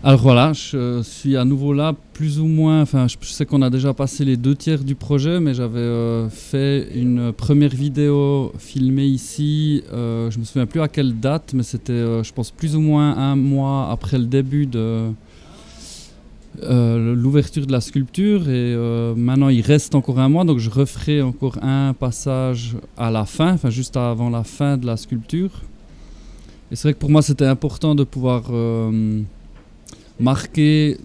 Alors voilà, je suis à nouveau là, plus ou moins. Enfin, je sais qu'on a déjà passé les 2 tiers du projet, mais j'avais fait une première vidéo filmée ici. Je me souviens plus à quelle date, mais c'était, je pense, plus ou moins un mois après le début de l'ouverture de la sculpture. Et maintenant, il reste encore un mois, donc je referai encore un passage à la fin, enfin juste avant la fin de la sculpture. Et c'est vrai que pour moi, c'était important de pouvoir marquer,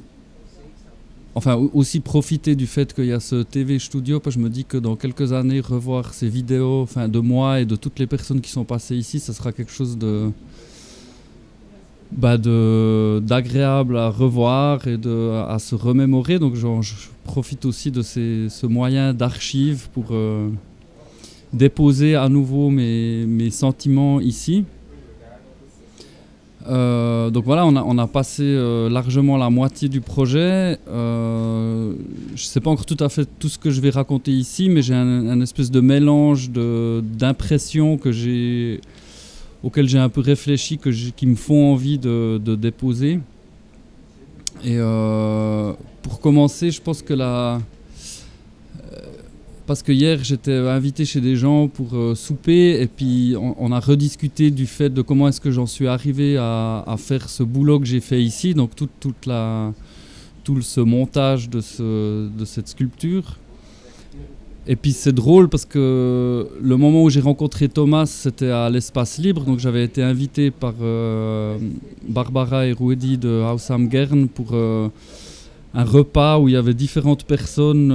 enfin aussi profiter du fait qu'il y a ce TV Studio, parce que je me dis que dans quelques années, revoir ces vidéos, enfin de moi et de toutes les personnes qui sont passées ici, ça sera quelque chose d'agréable à revoir et à se remémorer. Donc je profite aussi de ce moyen d'archive pour déposer à nouveau mes sentiments ici. Donc voilà, on a passé largement la moitié du projet. Je ne sais pas encore tout à fait tout ce que je vais raconter ici, mais j'ai un espèce de mélange d'impressions auxquelles j'ai un peu réfléchi, qui me font envie de déposer. Et pour commencer, je pense que parce que hier j'étais invité chez des gens pour souper, et puis on a rediscuté du fait de comment est-ce que j'en suis arrivé à faire ce boulot que j'ai fait ici, donc tout ce montage de cette sculpture. Et puis c'est drôle parce que le moment où j'ai rencontré Thomas, c'était à l'Espace Libre, donc j'avais été invité par Barbara et Ruedi de Haus am Gern pour un repas où il y avait différentes personnes,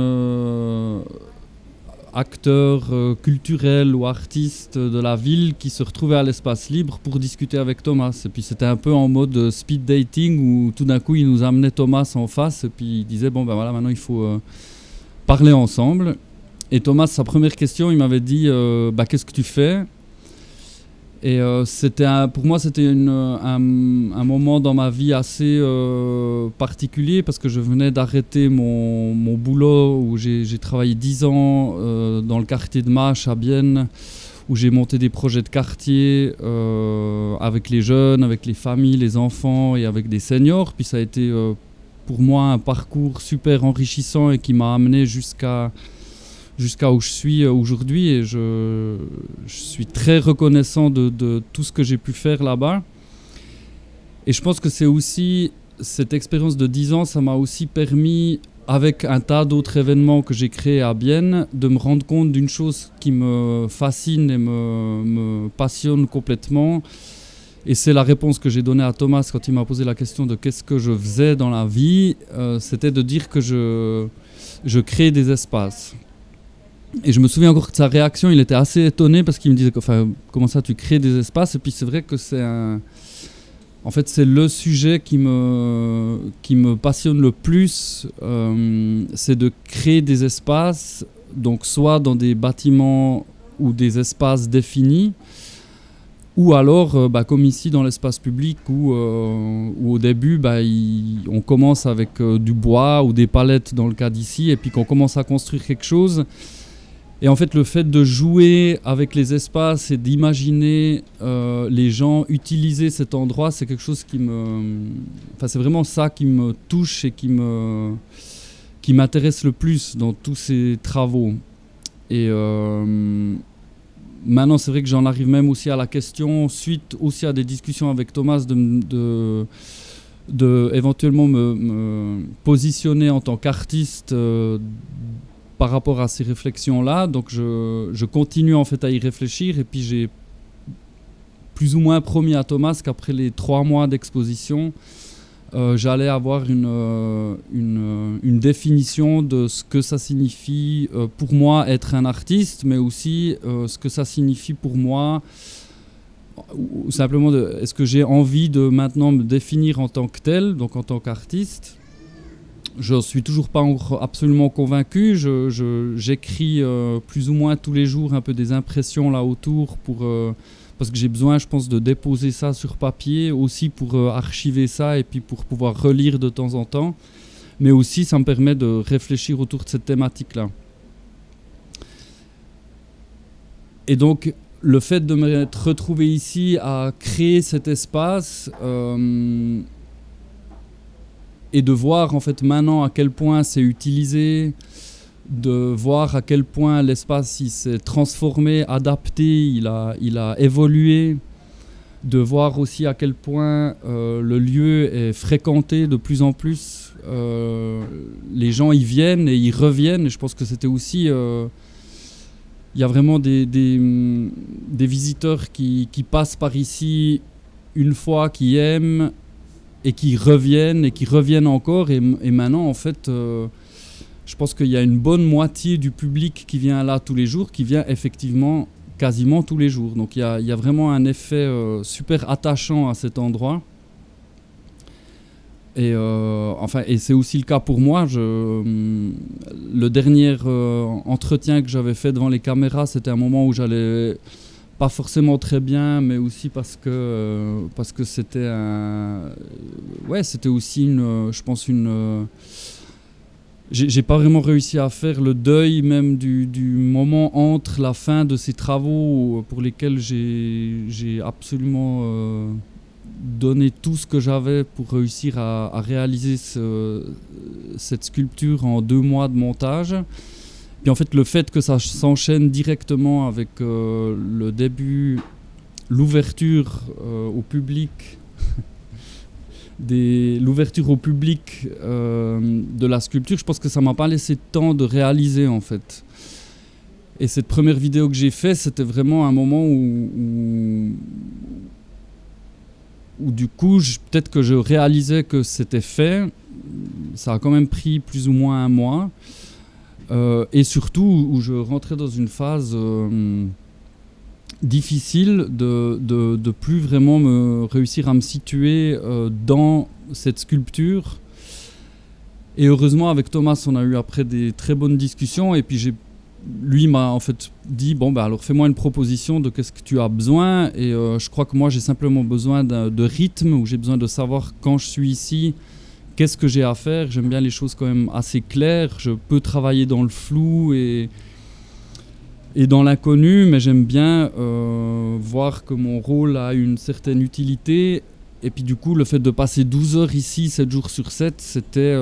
acteurs culturels ou artistes de la ville, qui se retrouvaient à l'Espace Libre pour discuter avec Thomas. Et puis c'était un peu en mode speed dating, où tout d'un coup il nous amenait Thomas en face et puis il disait bon ben voilà, maintenant il faut parler ensemble. Et Thomas, sa première question, il m'avait dit qu'est-ce que tu fais? Et pour moi, c'était un moment dans ma vie assez particulier, parce que je venais d'arrêter mon boulot où j'ai travaillé 10 ans dans le quartier de Mâche à Bienne, où j'ai monté des projets de quartier avec les jeunes, avec les familles, les enfants et avec des seniors. Puis ça a été pour moi un parcours super enrichissant et qui m'a amené jusqu'à où je suis aujourd'hui, et je suis très reconnaissant de tout ce que j'ai pu faire là-bas. Et je pense que c'est aussi cette expérience de 10 ans, ça m'a aussi permis, avec un tas d'autres événements que j'ai créés à Bienne, de me rendre compte d'une chose qui me fascine et me passionne complètement. Et c'est la réponse que j'ai donnée à Thomas quand il m'a posé la question de qu'est-ce que je faisais dans la vie. C'était de dire que je crée des espaces. Et je me souviens encore de sa réaction, il était assez étonné, parce qu'il me disait comment ça tu crées des espaces? Et puis c'est vrai que en fait c'est le sujet qui me passionne le plus, c'est de créer des espaces, donc soit dans des bâtiments ou des espaces définis, ou alors comme ici dans l'espace public où au début on commence avec du bois ou des palettes dans le cas d'ici, et puis qu'on commence à construire quelque chose. Et en fait, le fait de jouer avec les espaces et d'imaginer les gens utiliser cet endroit, c'est quelque chose c'est vraiment ça qui me touche et qui m'intéresse le plus dans tous ces travaux. Et maintenant, c'est vrai que j'en arrive même aussi à la question, suite aussi à des discussions avec Thomas, de éventuellement me positionner en tant qu'artiste par rapport à ces réflexions-là. Donc je continue en fait à y réfléchir, et puis j'ai plus ou moins promis à Thomas qu'après les 3 mois d'exposition, j'allais avoir une définition de ce que ça signifie pour moi être un artiste, mais aussi ce que ça signifie pour moi, ou simplement est-ce que j'ai envie de maintenant me définir en tant que tel, donc en tant qu'artiste. Je ne suis toujours pas absolument convaincu. J'écris plus ou moins tous les jours un peu des impressions là autour, parce que j'ai besoin, je pense, de déposer ça sur papier, aussi pour archiver ça et puis pour pouvoir relire de temps en temps. Mais aussi, ça me permet de réfléchir autour de cette thématique-là. Et donc, le fait de m'être retrouvé ici à créer cet espace, et de voir en fait maintenant à quel point c'est utilisé, de voir à quel point l'espace il s'est transformé, adapté, il a évolué, de voir aussi à quel point le lieu est fréquenté de plus en plus. Les gens y viennent et y reviennent, et je pense que c'était aussi... il y a vraiment des visiteurs qui passent par ici une fois, qui aiment et qui reviennent encore. Et maintenant, en fait, je pense qu'il y a une bonne moitié du public qui vient là tous les jours, qui vient effectivement quasiment tous les jours. Donc il y a vraiment un effet super attachant à cet endroit. Et c'est aussi le cas pour moi. Le dernier entretien que j'avais fait devant les caméras, c'était un moment où j'allais pas forcément très bien, mais aussi parce que c'était c'était aussi j'ai pas vraiment réussi à faire le deuil même du moment entre la fin de ces travaux pour lesquels j'ai absolument donné tout ce que j'avais pour réussir à réaliser cette sculpture en 2 mois de montage. Puis en fait, le fait que ça s'enchaîne directement avec le début, l'ouverture au public, l'ouverture au public de la sculpture, je pense que ça m'a pas laissé de temps de réaliser en fait. Et cette première vidéo que j'ai faite, c'était vraiment un moment où du coup, peut-être que je réalisais que c'était fait. Ça a quand même pris plus ou moins 1 mois. Et surtout, où je rentrais dans une phase difficile de plus vraiment réussir à me situer dans cette sculpture. Et heureusement, avec Thomas, on a eu après des très bonnes discussions. Et puis lui m'a en fait dit alors fais-moi une proposition de qu'est-ce que tu as besoin. Et je crois que moi j'ai simplement besoin de rythme, où j'ai besoin de savoir quand je suis ici qu'est-ce que j'ai à faire. J'aime bien les choses quand même assez claires. Je peux travailler dans le flou et dans l'inconnu, mais j'aime bien voir que mon rôle a une certaine utilité. Et puis du coup, le fait de passer 12 heures ici, 7 jours sur 7, c'était...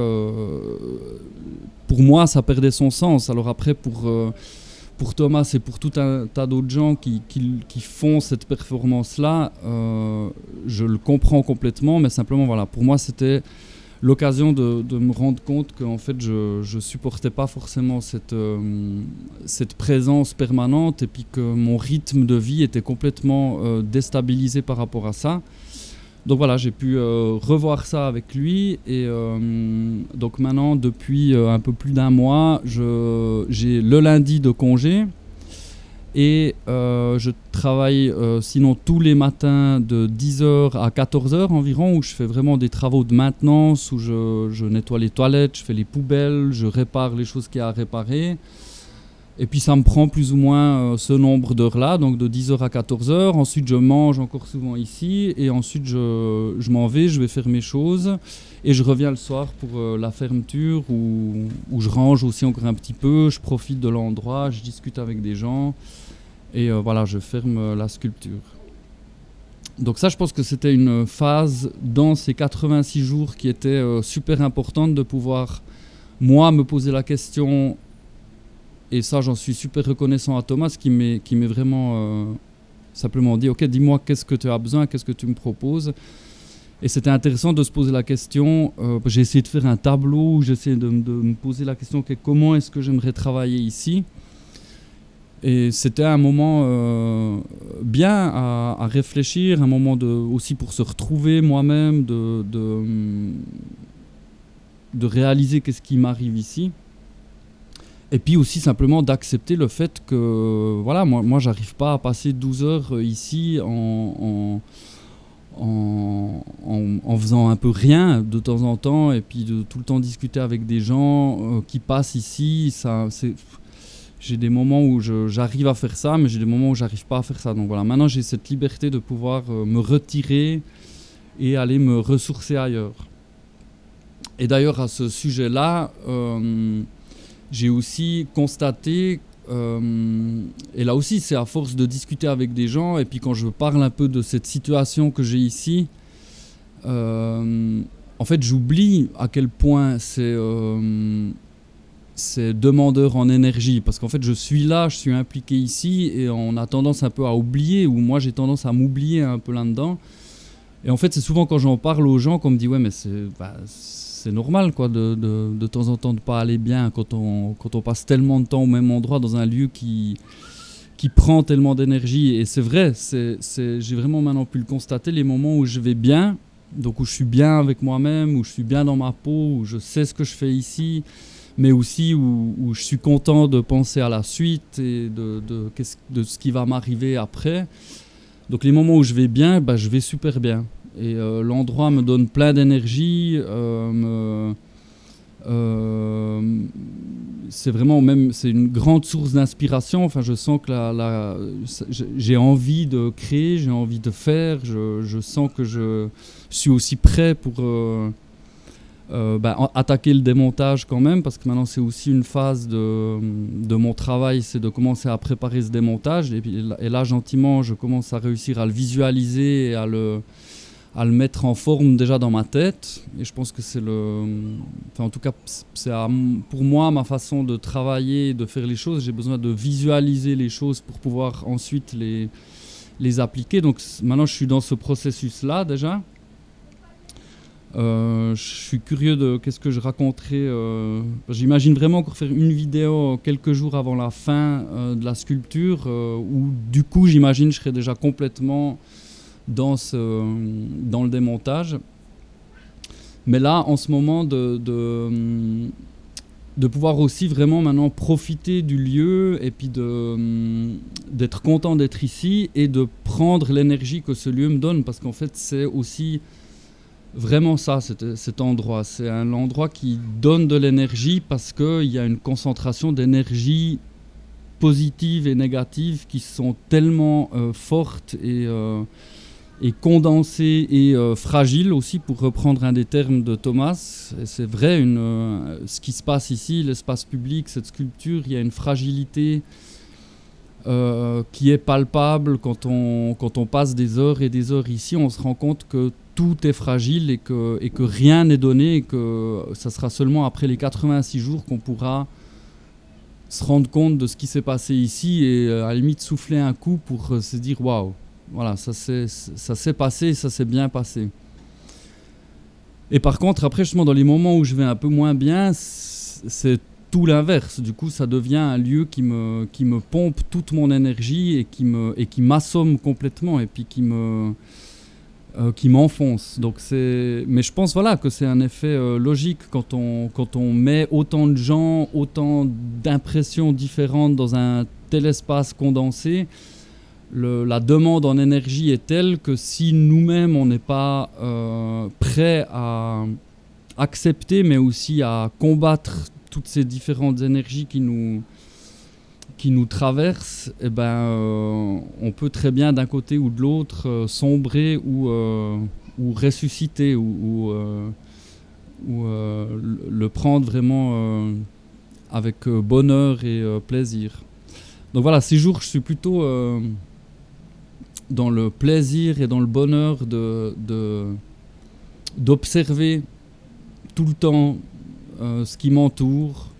pour moi, ça perdait son sens. Alors après, pour Thomas et pour tout un tas d'autres gens qui font cette performance-là, je le comprends complètement, mais simplement, voilà, pour moi, c'était l'occasion de me rendre compte qu'en fait, je supportais pas forcément cette présence permanente, et puis que mon rythme de vie était complètement déstabilisé par rapport à ça. Donc voilà, j'ai pu revoir ça avec lui, et donc maintenant, depuis un peu plus d'1 mois, j'ai le lundi de congé, et je travaille sinon tous les matins de 10h à 14h environ, où je fais vraiment des travaux de maintenance, où je nettoie les toilettes, je fais les poubelles, je répare les choses qu'il y a à réparer. Et puis ça me prend plus ou moins ce nombre d'heures-là, donc de 10h à 14h. Ensuite, je mange encore souvent ici, et ensuite je m'en vais, je vais faire mes choses, et je reviens le soir pour la fermeture, où je range aussi encore un petit peu, je profite de l'endroit, je discute avec des gens, et voilà, je ferme la sculpture. Donc ça, je pense que c'était une phase dans ces 86 jours qui était super importante, de pouvoir, moi, me poser la question. Et ça, j'en suis super reconnaissant à Thomas, qui m'est vraiment simplement dit « Ok, dis-moi qu'est-ce que tu as besoin, qu'est-ce que tu me proposes ?» Et c'était intéressant de se poser la question. J'ai essayé de faire un tableau où j'essayais de me poser la question « Comment est-ce que j'aimerais travailler ici ?» Et c'était un moment bien à réfléchir, un moment aussi pour se retrouver moi-même, de réaliser qu'est-ce qui m'arrive ici. Et puis aussi simplement d'accepter le fait que voilà, moi j'arrive pas à passer 12 heures ici en faisant un peu rien de temps en temps, et puis de tout le temps discuter avec des gens qui passent ici. J'ai des moments où j'arrive à faire ça, mais j'ai des moments où j'arrive pas à faire ça. Donc voilà, maintenant j'ai cette liberté de pouvoir me retirer et aller me ressourcer ailleurs. Et d'ailleurs à ce sujet-là, j'ai aussi constaté, et là aussi c'est à force de discuter avec des gens, et puis quand je parle un peu de cette situation que j'ai ici, en fait, j'oublie à quel point c'est demandeur en énergie, parce qu'en fait je suis là, je suis impliqué ici, et on a tendance un peu à oublier, ou moi j'ai tendance à m'oublier un peu là-dedans. Et en fait c'est souvent quand j'en parle aux gens qu'on me dit ouais mais c'est normal quoi de temps en temps de pas aller bien quand on passe tellement de temps au même endroit dans un lieu qui prend tellement d'énergie. Et c'est vrai, j'ai vraiment maintenant pu le constater, les moments où je vais bien, donc où je suis bien avec moi-même, où je suis bien dans ma peau, où je sais ce que je fais ici, mais aussi où je suis content de penser à la suite et de ce qui va m'arriver après. Donc les moments où je vais bien, bah, je vais super bien. Et l'endroit me donne plein d'énergie, c'est vraiment même, c'est une grande source d'inspiration. Enfin, je sens que j'ai envie de créer, j'ai envie de faire, je sens que je suis aussi prêt pour attaquer le démontage quand même, parce que maintenant c'est aussi une phase de mon travail, c'est de commencer à préparer ce démontage, et là gentiment je commence à réussir à le visualiser et à le mettre en forme déjà dans ma tête. Et je pense que en tout cas c'est pour moi ma façon de travailler, de faire les choses. J'ai besoin de visualiser les choses pour pouvoir ensuite les appliquer. Donc maintenant je suis dans ce processus là déjà. Je suis curieux de qu'est-ce que je raconterai. J'imagine vraiment encore faire une vidéo quelques jours avant la fin de la sculpture, où du coup j'imagine je serai déjà complètement dans le démontage. Mais là en ce moment de pouvoir aussi vraiment maintenant profiter du lieu, et puis d'être content d'être ici et de prendre l'énergie que ce lieu me donne, parce qu'en fait c'est aussi vraiment ça, cet endroit. C'est un endroit qui donne de l'énergie parce qu'il y a une concentration d'énergie positive et négative qui sont tellement fortes et condensées et fragiles aussi, pour reprendre un des termes de Thomas. Et c'est vrai, ce qui se passe ici, l'espace public, cette sculpture, il y a une fragilité qui est palpable. Quand on passe des heures et des heures ici, on se rend compte que tout est fragile et que rien n'est donné, et que ça sera seulement après les 86 jours qu'on pourra se rendre compte de ce qui s'est passé ici, et à la limite souffler un coup pour se dire waouh, voilà, ça s'est passé, ça s'est bien passé. Et par contre après justement dans les moments où je vais un peu moins bien, c'est tout l'inverse. Du coup ça devient un lieu qui me pompe toute mon énergie et qui m'assomme complètement, et puis qui m'enfonce. Donc mais je pense voilà que c'est un effet logique quand on met autant de gens, autant d'impressions différentes dans un tel espace condensé. La demande en énergie est telle que si nous-mêmes on n'est pas prêts à accepter, mais aussi à combattre toutes ces différentes énergies qui nous traversent, eh on peut très bien d'un côté ou de l'autre sombrer ou ressusciter ou le prendre vraiment avec bonheur et plaisir. Donc voilà, ces jours je suis plutôt dans le plaisir et dans le bonheur d'observer tout le temps ce qui m'entoure,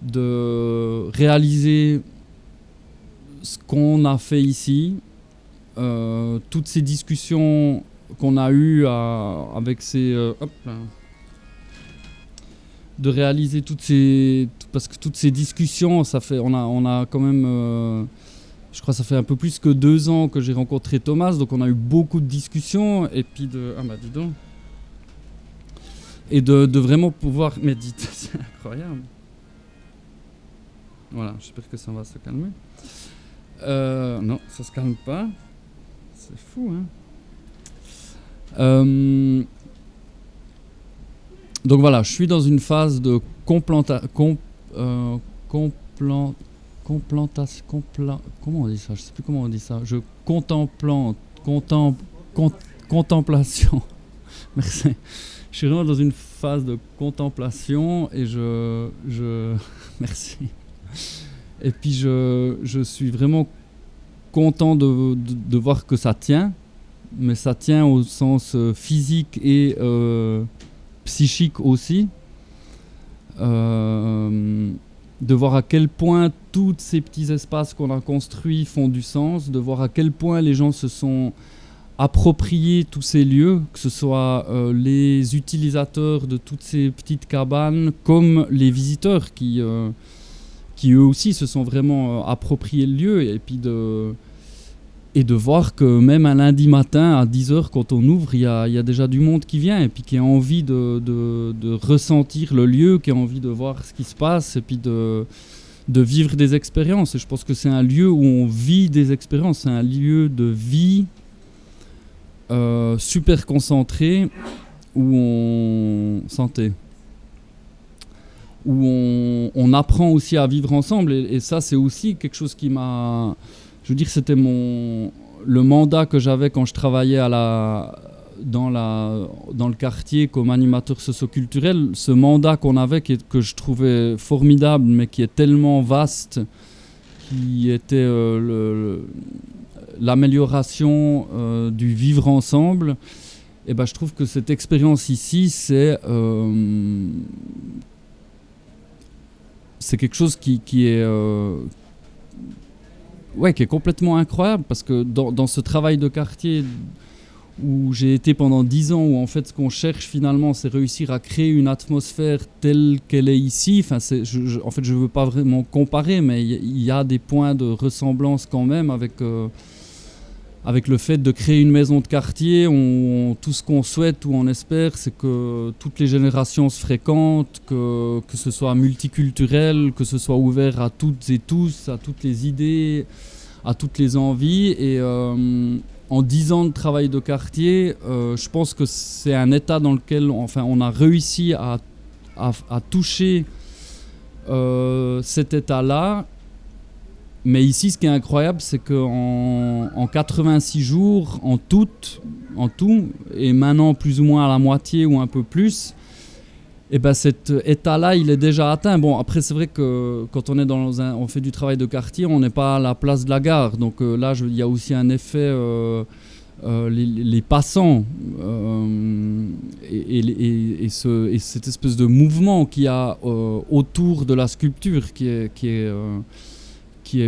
de réaliser ce qu'on a fait ici, toutes ces discussions qu'on a eues avec de réaliser parce que toutes ces discussions, on a quand même je crois que ça fait un peu plus que 2 ans que j'ai rencontré Thomas, donc on a eu beaucoup de discussions, et puis dis donc, et de vraiment pouvoir méditer. C'est incroyable. Voilà, j'espère que ça va se calmer. Non, ça se calme pas. C'est fou, hein. Donc voilà, je suis dans une phase de comment on dit ça? Je sais plus comment on dit ça. Contemplation. Merci. Je suis vraiment dans une phase de contemplation, et merci. Et puis je suis vraiment content de voir que ça tient, mais ça tient au sens physique et psychique aussi. De voir à quel point tous ces petits espaces qu'on a construits font du sens, de voir à quel point les gens se sont appropriés tous ces lieux, que ce soit les utilisateurs de toutes ces petites cabanes, comme les visiteurs qui eux aussi se sont vraiment appropriés le lieu, et de voir que même un lundi matin à 10h quand on ouvre, il y a déjà du monde qui vient et puis qui a envie de ressentir le lieu, qui a envie de voir ce qui se passe et puis de vivre des expériences. Et je pense que c'est un lieu où on vit des expériences, c'est un lieu de vie super concentré, où on apprend aussi à vivre ensemble, et ça c'est aussi quelque chose qui m'a... Je veux dire, c'était le mandat que j'avais quand je travaillais dans le quartier comme animateur socioculturel. Ce mandat qu'on avait, que je trouvais formidable, mais qui est tellement vaste, qui était l'amélioration du vivre ensemble. Et ben, je trouve que cette expérience ici, c'est quelque chose qui est... qui est complètement incroyable, parce que dans ce travail de quartier où j'ai été pendant 10 ans, où en fait ce qu'on cherche finalement c'est réussir à créer une atmosphère telle qu'elle est ici, en fait je veux pas vraiment comparer, mais il y a des points de ressemblance quand même avec le fait de créer une maison de quartier. Tout ce qu'on souhaite ou on espère, c'est que toutes les générations se fréquentent, que ce soit multiculturel, que ce soit ouvert à toutes et tous, à toutes les idées, à toutes les envies. Et en 10 ans de travail de quartier, je pense que c'est un état dans lequel on a réussi à toucher cet état-là. Mais ici, ce qui est incroyable, c'est qu'en 86 jours, en tout, et maintenant plus ou moins à la moitié ou un peu plus, et ben cet état-là, il est déjà atteint. Bon, après, c'est vrai que quand on est on fait du travail de quartier, on n'est pas à la place de la gare. Donc là, il y a aussi un effet, les passants et cette espèce de mouvement qu'il y a autour de la sculpture qui est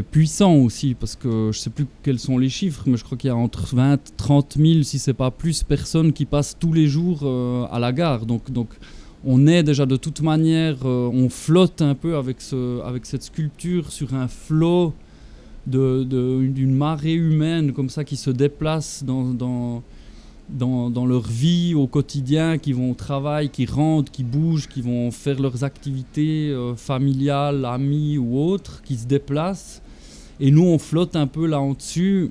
puissant aussi, parce que je ne sais plus quels sont les chiffres, mais je crois qu'il y a entre 20 et 30 000, si ce n'est pas plus, personnes qui passent tous les jours à la gare. Donc on est déjà de toute manière, on flotte un peu avec cette sculpture sur un flot d'une marée humaine comme ça qui se déplace dans leur vie au quotidien, qui vont au travail, qui rentrent, qui bougent, qui vont faire leurs activités familiales, amies ou autres, qui se déplacent. Et nous, on flotte un peu là en dessus.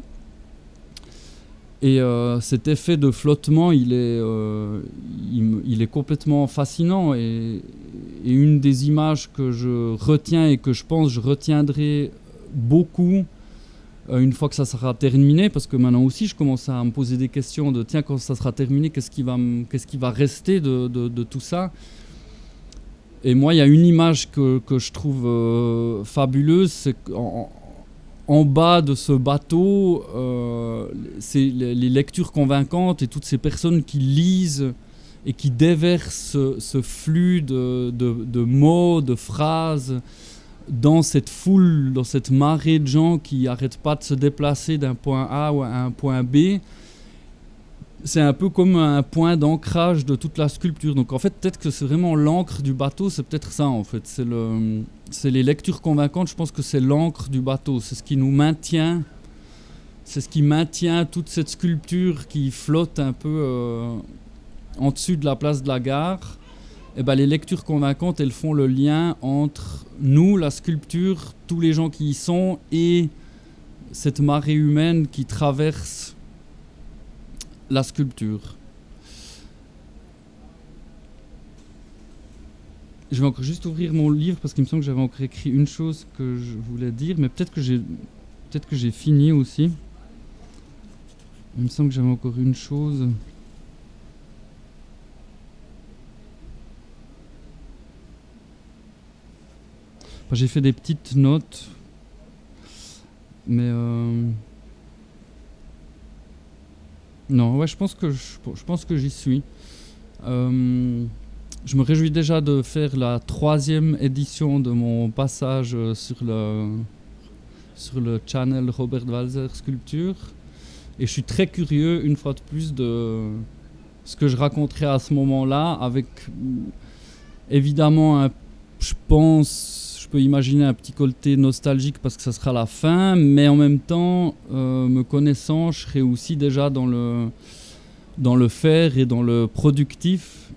Et cet effet de flottement, il est complètement fascinant. Et une des images que je retiens et que je pense je retiendrai beaucoup une fois que ça sera terminé, parce que maintenant aussi je commence à me poser des questions de tiens, quand ça sera terminé, qu'est-ce qui va rester de tout ça. Et moi, il y a une image que je trouve fabuleuse, c'est qu'en bas de ce bateau, c'est les lectures convaincantes et toutes ces personnes qui lisent et qui déversent ce flux de mots, de phrases, dans cette foule, dans cette marée de gens qui n'arrêtent pas de se déplacer d'un point A à un point B. C'est un peu comme un point d'ancrage de toute la sculpture. Donc en fait, peut-être que c'est vraiment l'encre du bateau, c'est peut-être ça en fait. C'est les lectures convaincantes, je pense que c'est l'encre du bateau. C'est ce qui nous maintient, c'est ce qui maintient toute cette sculpture qui flotte un peu en dessus de la place de la gare. Et ben, les lectures convaincantes, elles font le lien entre nous, la sculpture, tous les gens qui y sont, et cette marée humaine qui traverse la sculpture. Je vais encore juste ouvrir mon livre parce qu'il me semble que j'avais encore écrit une chose que je voulais dire, mais peut-être que j'ai fini aussi. Il me semble que j'avais encore une chose. Enfin, j'ai fait des petites notes, mais Non, ouais, je pense que j'y suis. Euh, je me réjouis déjà de faire la troisième édition de mon passage sur le channel Robert Walser Sculpture. Et je suis très curieux, une fois de plus, de ce que je raconterai à ce moment-là, avec évidemment, je pense, je peux imaginer un petit côté nostalgique parce que ça sera la fin, mais en même temps, me connaissant, je serai aussi déjà dans le faire et dans le productif,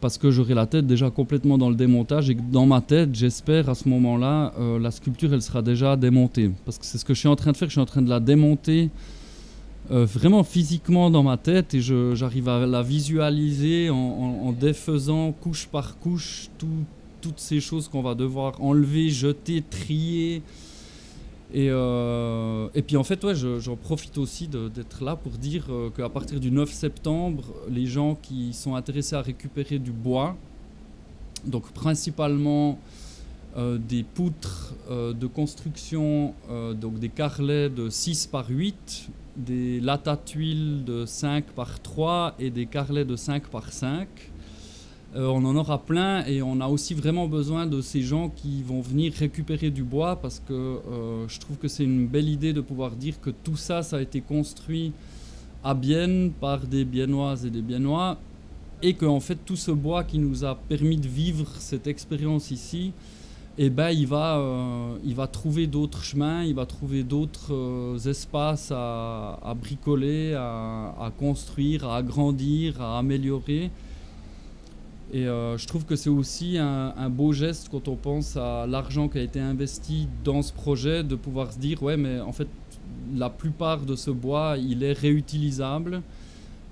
parce que j'aurai la tête déjà complètement dans le démontage et que dans ma tête, j'espère à ce moment-là, la sculpture, elle sera déjà démontée. Parce que c'est ce que je suis en train de faire, je suis en train de la démonter vraiment physiquement dans ma tête et j'arrive à la visualiser en défaisant couche par couche toutes ces choses qu'on va devoir enlever, jeter, trier. Et puis en fait, ouais, j'en profite aussi d'être là pour dire qu'à partir du 9 septembre, les gens qui sont intéressés à récupérer du bois, donc principalement des poutres de construction, donc des carrelets de 6 par 8, des lattes à tuiles de 5 par 3 et des carrelets de 5 par 5. On en aura plein et on a aussi vraiment besoin de ces gens qui vont venir récupérer du bois parce que je trouve que c'est une belle idée de pouvoir dire que tout ça, ça a été construit à Bienne par des Biennoises et des Biennois et qu'en fait tout ce bois qui nous a permis de vivre cette expérience ici, eh ben, il va trouver d'autres chemins, il va trouver d'autres espaces à bricoler, à construire, à agrandir, à améliorer. Et je trouve que c'est aussi un beau geste quand on pense à l'argent qui a été investi dans ce projet, de pouvoir se dire, ouais, mais en fait, la plupart de ce bois, il est réutilisable.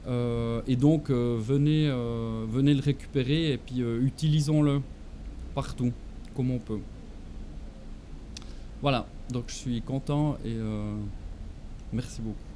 Et donc, venez le récupérer et puis utilisons-le partout, comme on peut. Voilà, donc je suis content et merci beaucoup.